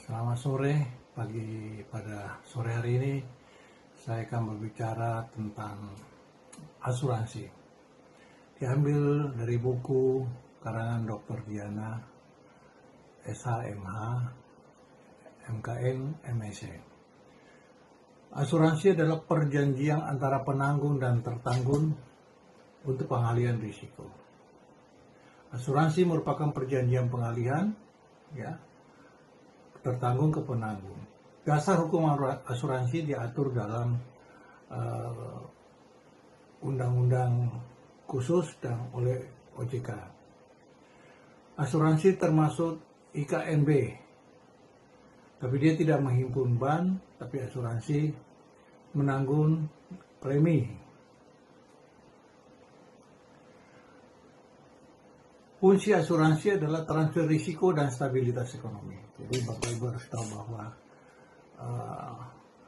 Selamat sore. Pada sore hari ini saya akan berbicara tentang asuransi. Diambil dari buku karangan Dr. Diana, SHMH, MKN, MSc. Asuransi adalah perjanjian antara penanggung dan tertanggung untuk pengalihan risiko. Asuransi merupakan perjanjian pengalihan, tertanggung ke penanggung. Dasar hukum asuransi diatur dalam undang-undang khusus dan oleh OJK. Asuransi termasuk IKNB, tapi dia tidak menghimpun ban, tapi asuransi menanggung premi. Fungsi asuransi adalah transfer risiko dan stabilitas ekonomi. Jadi Bapak Ibu harus tahu bahwa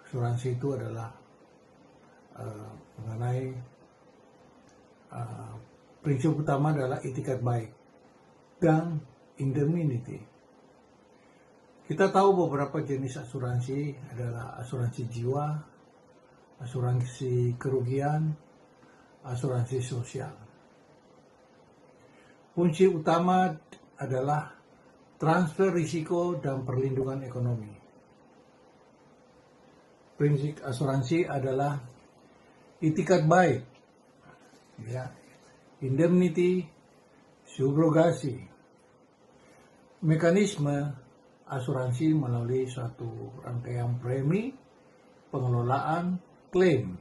asuransi itu adalah mengenai prinsip utama adalah itikat baik dan indemnity. Kita tahu beberapa jenis asuransi adalah asuransi jiwa, asuransi kerugian, asuransi sosial. Fungsi utama adalah transfer risiko dan perlindungan ekonomi. Prinsip asuransi adalah itikat baik, indemnity, subrogasi. Mekanisme asuransi melalui suatu rangkaian premi, pengelolaan, klaim.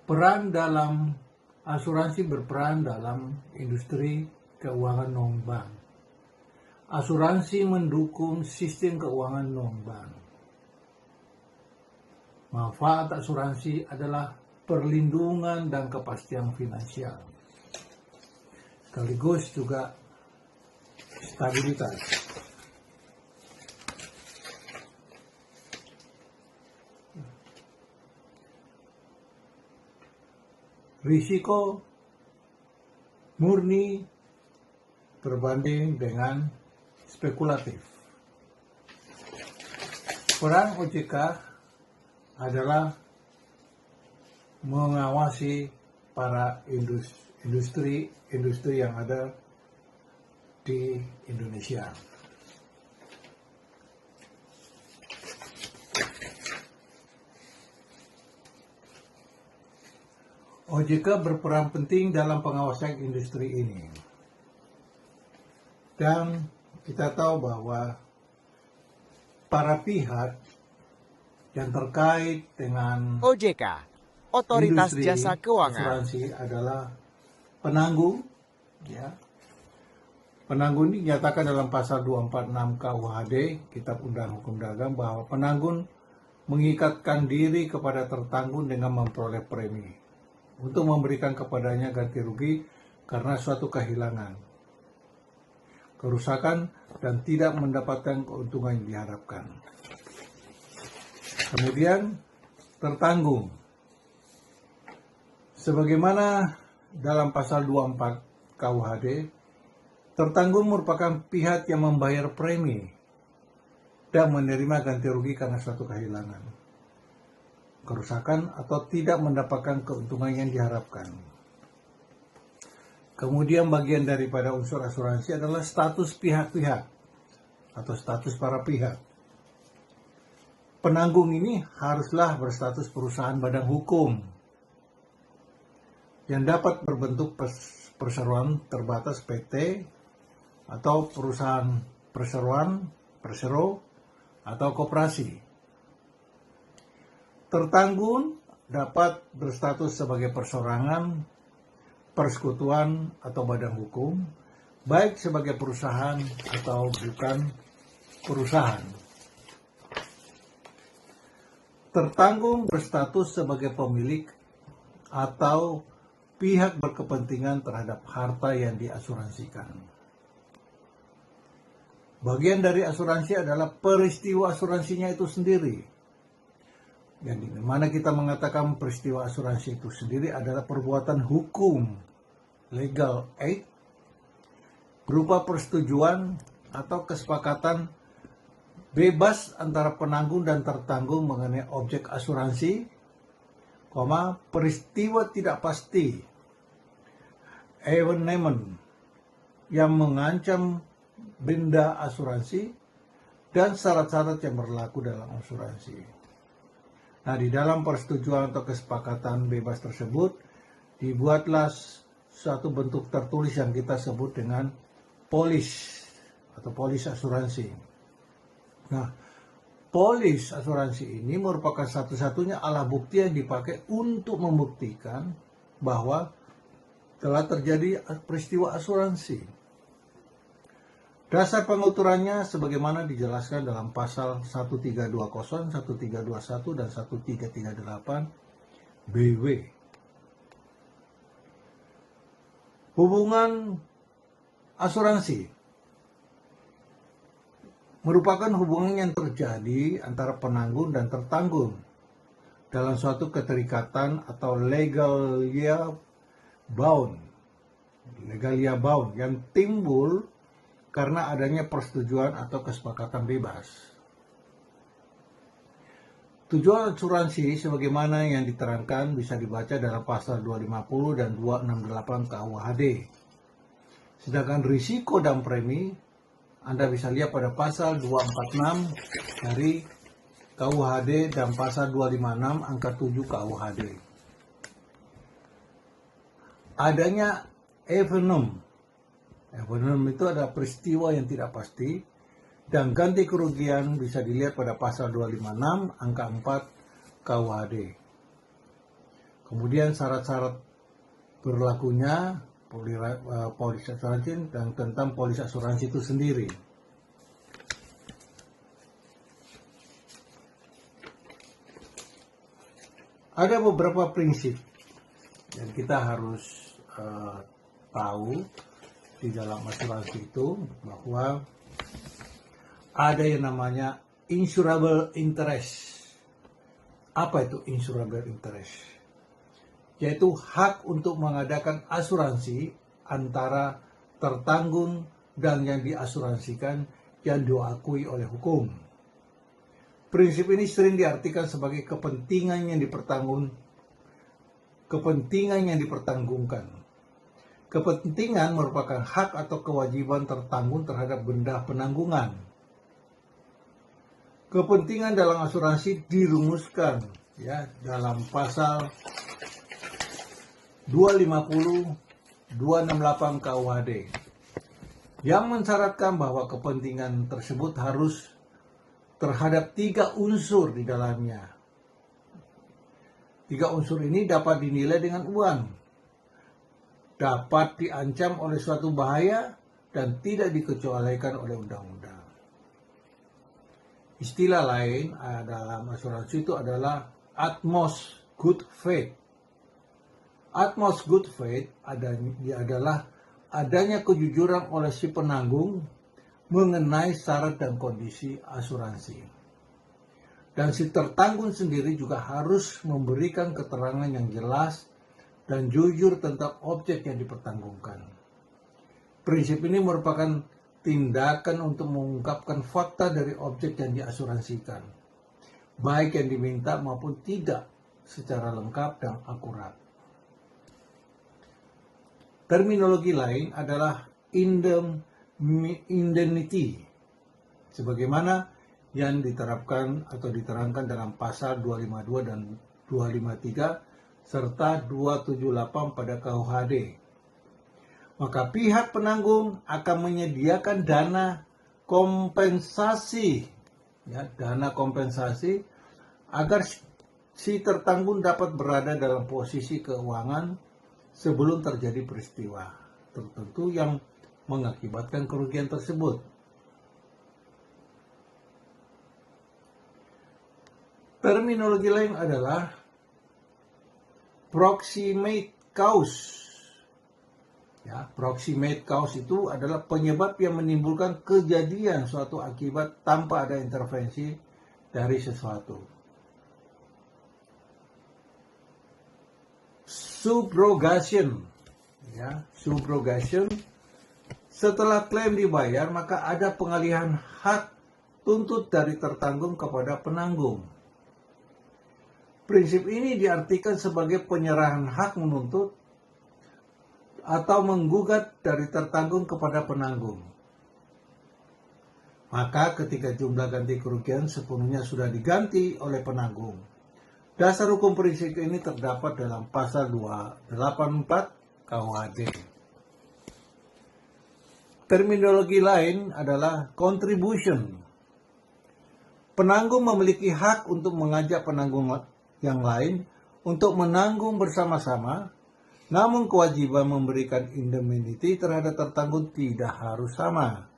Peran dalam asuransi berperan dalam industri keuangan non-bank. Asuransi mendukung sistem keuangan non-bank. Manfaat asuransi adalah perlindungan dan kepastian finansial, sekaligus juga stabilitas. Risiko murni berbanding dengan spekulatif. Peran OJK adalah mengawasi para industri yang ada di Indonesia. OJK berperan penting dalam pengawasan industri ini. Dan kita tahu bahwa para pihak yang terkait dengan OJK, Otoritas Jasa Keuangan, asuransi adalah penanggung. Penanggung ini dinyatakan dalam pasal 246 KUHD, Kitab Undang Hukum Dagang, bahwa penanggung mengikatkan diri kepada tertanggung dengan memperoleh premi untuk memberikan kepadanya ganti rugi karena suatu kehilangan, kerusakan, dan tidak mendapatkan keuntungan yang diharapkan. Kemudian tertanggung, sebagaimana dalam pasal 24 KUHD, tertanggung merupakan pihak yang membayar premi dan menerima ganti rugi karena suatu kehilangan, kerusakan, atau tidak mendapatkan keuntungan yang diharapkan. Kemudian bagian daripada unsur asuransi adalah status pihak-pihak atau status para pihak. Penanggung ini haruslah berstatus perusahaan badan hukum yang dapat berbentuk perseroan terbatas PT atau perusahaan perseroan, persero, atau koperasi. Tertanggung dapat berstatus sebagai perseorangan, persekutuan, atau badan hukum, baik sebagai perusahaan atau bukan perusahaan. Tertanggung berstatus sebagai pemilik atau pihak berkepentingan terhadap harta yang diasuransikan. Bagian dari asuransi adalah peristiwa asuransinya itu sendiri. Yang dimana kita mengatakan peristiwa asuransi itu sendiri adalah perbuatan hukum, legal act, berupa persetujuan atau kesepakatan bebas antara penanggung dan tertanggung mengenai objek asuransi, peristiwa tidak pasti, evenement yang mengancam benda asuransi, dan syarat-syarat yang berlaku dalam asuransi. Nah, di dalam persetujuan atau kesepakatan bebas tersebut, dibuatlah suatu bentuk tertulis yang kita sebut dengan polis atau polis asuransi. Nah, polis asuransi ini merupakan satu-satunya alat bukti yang dipakai untuk membuktikan bahwa telah terjadi peristiwa asuransi. Dasar penguturannya sebagaimana dijelaskan dalam pasal 1320, 1321, dan 1338 BW. Hubungan asuransi merupakan hubungan yang terjadi antara penanggung dan tertanggung dalam suatu keterikatan atau legalia bound yang timbul karena adanya persetujuan atau kesepakatan bebas. Tujuan asuransi sebagaimana yang diterangkan bisa dibaca dalam pasal 250 dan 268 KUHD. Sedangkan risiko dan premi Anda bisa lihat pada pasal 246 dari KUHD dan pasal 256 angka 7 KUHD. Adanya evenement itu adalah peristiwa yang tidak pasti, dan ganti kerugian bisa dilihat pada pasal 256 angka 4 KUHD. Kemudian syarat-syarat berlakunya polis asuransi dan tentang polis asuransi itu sendiri. Ada beberapa prinsip yang kita harus tahu di dalam asuransi itu, bahwa ada yang namanya insurable interest. Apa itu insurable interest? Yaitu hak untuk mengadakan asuransi antara tertanggung dan yang diasuransikan yang diakui oleh hukum. Prinsip ini sering diartikan sebagai kepentingan yang dipertanggungkan. Kepentingan merupakan hak atau kewajiban tertanggung terhadap benda penanggungan. Kepentingan dalam asuransi dirumuskan dalam pasal 250, 268 KUHD yang mensyaratkan bahwa kepentingan tersebut harus terhadap 3 unsur di dalamnya. 3 unsur ini dapat dinilai dengan uang, dapat diancam oleh suatu bahaya, dan tidak dikecualikan oleh undang-undang. Istilah lain dalam asuransi itu adalah utmost good faith. Utmost good faith adalah adanya kejujuran oleh si penanggung mengenai syarat dan kondisi asuransi. Dan si tertanggung sendiri juga harus memberikan keterangan yang jelas dan jujur tentang objek yang dipertanggungkan. Prinsip ini merupakan tindakan untuk mengungkapkan fakta dari objek yang diasuransikan, baik yang diminta maupun tidak, secara lengkap dan akurat. Terminologi lain adalah indemnity, sebagaimana yang diterapkan atau diterangkan dalam pasal 252 dan 253 serta 278 pada KUHD. Maka pihak penanggung akan menyediakan dana kompensasi, agar si tertanggung dapat berada dalam posisi keuangan sebelum terjadi peristiwa tertentu yang mengakibatkan kerugian tersebut. Terminologi lain adalah proximate cause. Proximate cause itu adalah penyebab yang menimbulkan kejadian suatu akibat tanpa ada intervensi dari sesuatu. Subrogation. Subrogation Setelah klaim dibayar, maka ada pengalihan hak tuntut dari tertanggung kepada penanggung. Prinsip ini diartikan sebagai penyerahan hak menuntut atau menggugat dari tertanggung kepada penanggung. Maka ketika jumlah ganti kerugian sepenuhnya sudah diganti oleh penanggung. Dasar hukum prinsip ini terdapat dalam pasal 284 KUHD. Terminologi lain adalah contribution. Penanggung memiliki hak untuk mengajak penanggung yang lain untuk menanggung bersama-sama, namun kewajiban memberikan indemnity terhadap tertanggung tidak harus sama.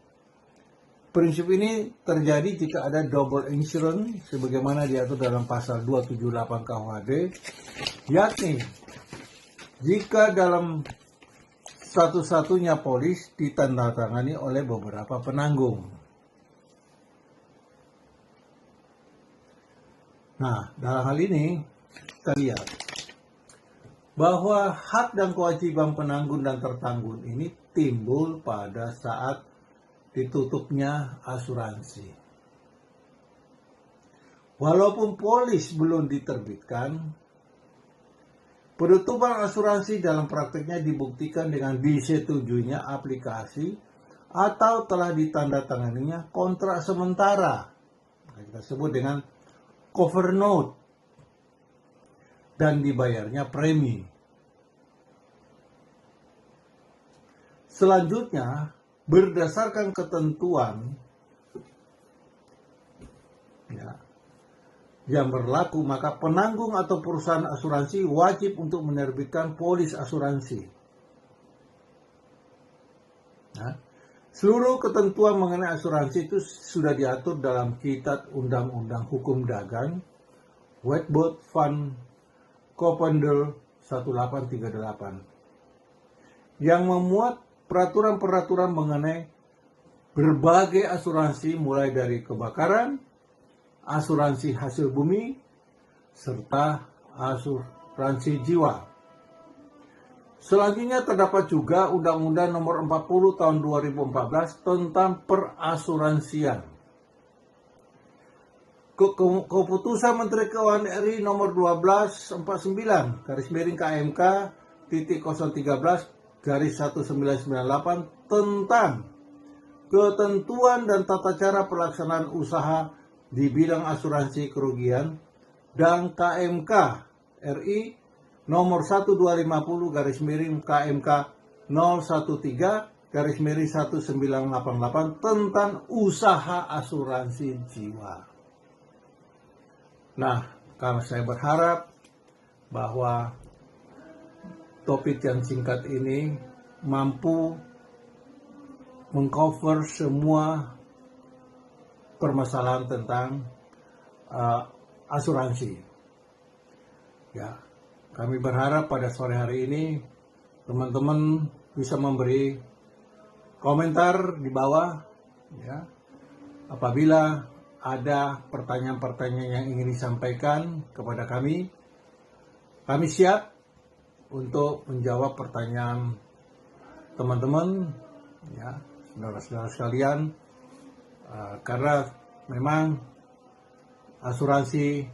Prinsip ini terjadi jika ada double insurance sebagaimana diatur dalam pasal 278 KUHD, yakni jika dalam satu-satunya polis ditandatangani oleh beberapa penanggung. Nah, dalam hal ini kita lihat bahwa hak dan kewajiban penanggung dan tertanggung ini timbul pada saat ditutupnya asuransi. Walaupun polis belum diterbitkan, penutupan asuransi dalam prakteknya dibuktikan dengan disetujuinya aplikasi atau telah ditandatanganinya kontrak sementara. Kita sebut dengan cover note dan dibayarnya premi. Selanjutnya, berdasarkan ketentuan yang berlaku, maka penanggung atau perusahaan asuransi wajib untuk menerbitkan polis asuransi. Seluruh ketentuan mengenai asuransi itu sudah diatur dalam Kitab Undang-Undang Hukum Dagang, Whiteboard Fund Kopendel 1838, yang memuat peraturan-peraturan mengenai berbagai asuransi mulai dari kebakaran, asuransi hasil bumi, serta asuransi jiwa. Selanjutnya terdapat juga Undang-Undang Nomor 40 Tahun 2014 tentang perasuransian. Keputusan Menteri Keuangan RI Nomor 1249 KMK /013/1998 tentang ketentuan dan tata cara pelaksanaan usaha di bidang asuransi kerugian dan KMK RI Nomor 1250/KMK 013/1988 tentang usaha asuransi jiwa. Nah, karena saya berharap bahwa topik yang singkat ini mampu mengcover semua permasalahan tentang asuransi. Ya. Kami berharap pada sore hari ini teman-teman bisa memberi komentar di bawah, ya. Apabila ada pertanyaan-pertanyaan yang ingin disampaikan kepada kami siap untuk menjawab pertanyaan teman-teman, ya, saudara-saudara sekalian, karena memang asuransi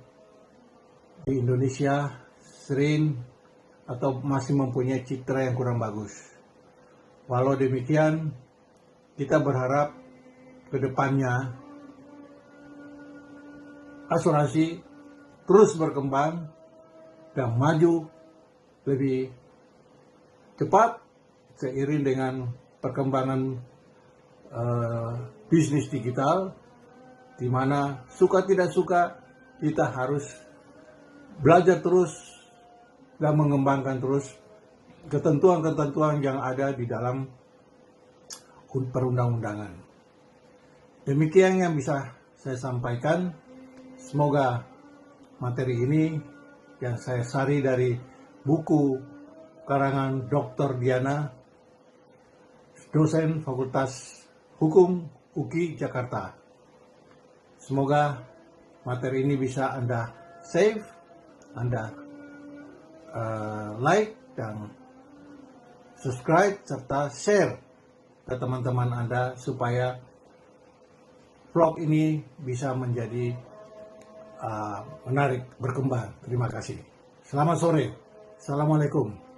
di Indonesia sering atau masih mempunyai citra yang kurang bagus. Walau demikian, kita berharap ke depannya asuransi terus berkembang dan maju lebih cepat seiring dengan perkembangan bisnis digital, di mana suka tidak suka kita harus belajar terus dan mengembangkan terus ketentuan-ketentuan yang ada di dalam perundang-undangan. Demikian yang bisa saya sampaikan. Semoga materi ini yang saya sari dari buku karangan Dr. Diana, dosen Fakultas Hukum UKI Jakarta. Semoga materi ini bisa Anda save, Anda like dan subscribe serta share ke teman-teman Anda supaya vlog ini bisa menjadi menarik, berkembang. Terima kasih. Selamat sore. Assalamualaikum.